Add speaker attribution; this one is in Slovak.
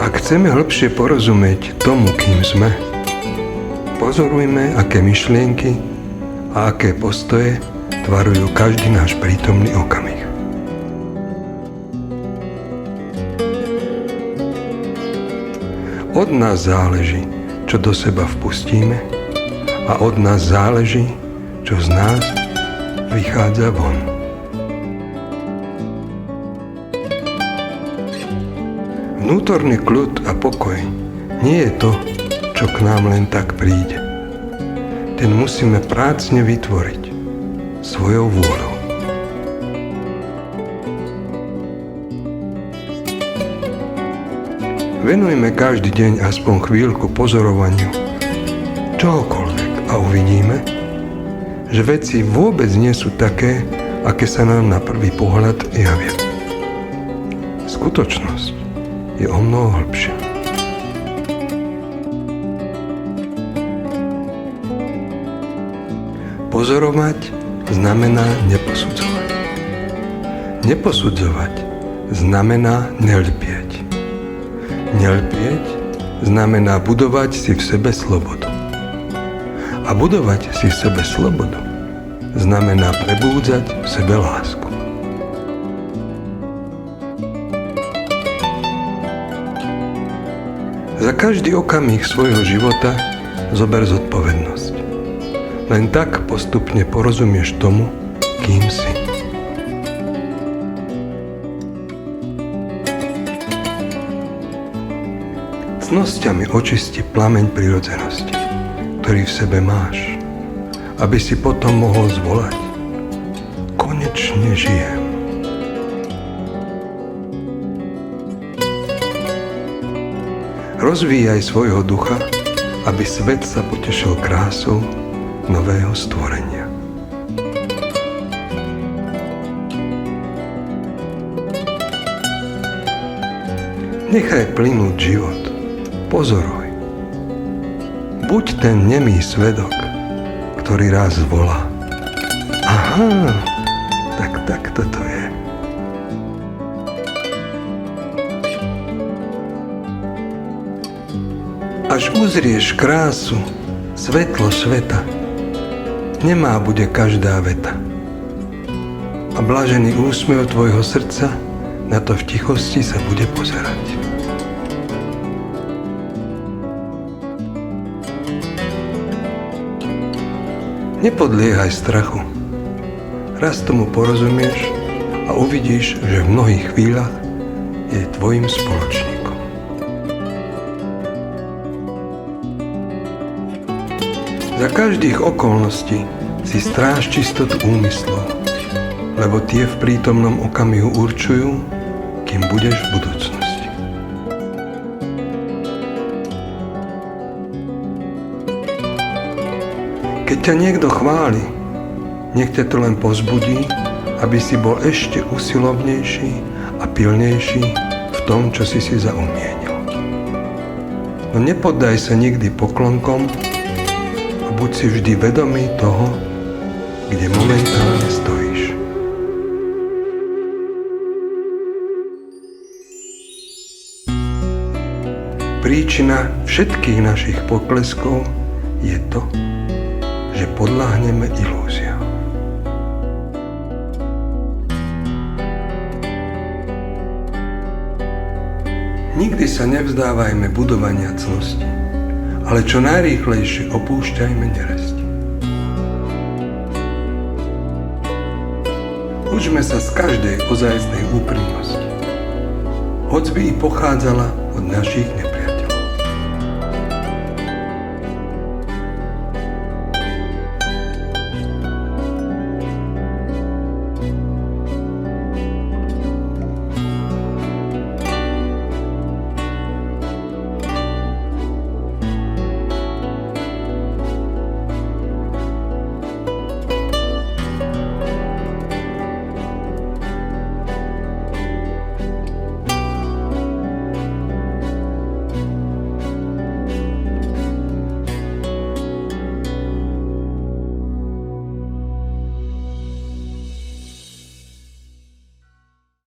Speaker 1: Ak chceme hĺbšie porozumieť tomu, kým sme, pozorujme, aké myšlienky a aké postoje tvarujú každý náš prítomný okamih. Od nás záleží, čo do seba vpustíme, a od nás záleží, čo z nás vychádza von. Vnútorný kľud a pokoj nie je to, čo k nám len tak príde. Ten musíme prácne vytvoriť svojou vôľou. Venujme každý deň aspoň chvíľku pozorovaniu čohokoľvek a uvidíme, že veci vôbec nie sú také, aké sa nám na prvý pohľad javia. Skutočnosť je omnoho hĺbšia. Pozorovať znamená neposudzovať. Neposudzovať znamená nelpieť. Nelpieť znamená budovať si v sebe slobodu. A budovať si v sebe slobodu znamená prebúdzať v sebe lásku. Za každý okamih svojho života zober zodpovednosť. Len tak postupne porozumieš tomu, kým si. Cnosťami očisti plameň prirodzenosti, ktorý v sebe máš, aby si potom mohol zvolať: konečne žijem. Rozvíjaj svojho ducha, aby svet sa potešil krásou nového stvorenia. Nechaj plynúť život. Pozoruj. Buď ten nemý svedok, ktorý raz volá: aha, tak toto je. Až uzrieš krásu, svetlo sveta, nemá bude každá veta. A blažený úsmev tvojho srdca na to v tichosti sa bude pozerať. Nepodliehaj strachu. Raz tomu porozumieš a uvidíš, že v mnohých chvíľach je tvojim spoločníkom. Za každých okolností si stráž čistotu úmyslov, lebo tie v prítomnom okamihu určujú, kým budeš v budúcnosti. Keď ťa niekto chváli, nech ťa to len povzbudí, aby si bol ešte usilovnejší a pilnejší v tom, čo si zaumienil. No nepoddaj sa nikdy poklonkom, buď si vždy vedomý toho, kde momentálne stojíš. Príčina všetkých našich pokleskov je to, že podľahneme ilúziám. Nikdy sa nevzdávajme budovania cnosti, ale čo najrýchlejšie opúšťajme neresť. Učme sa z každej ozajstnej úprimnosti, hoď by i pochádzala od našich nepriateľov.